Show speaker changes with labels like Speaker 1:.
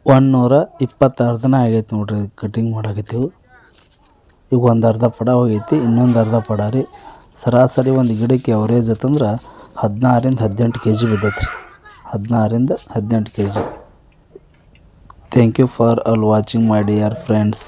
Speaker 1: $126 ದಿನ ಆಗೈತೆ ನೋಡ್ರಿ ಕಟಿಂಗ್ ಮಾಡಾಕತ್ತೀವಿ. ಈಗ ಒಂದು ಅರ್ಧ ಪಡ ಹೋಗೈತಿ, ಇನ್ನೊಂದು ಅರ್ಧ ಪಡ ರೀ. ಸರಾಸರಿ ಒಂದು ಗಿಡಕ್ಕೆ ಅವರೇಜ್ ಅಂತಂದ್ರೆ 16ರಿಂದ 18 kg ಬಿದ್ದೈತೆ ರೀ. 16ರಿಂದ 18 kg. Thank you for all watching my dear friends.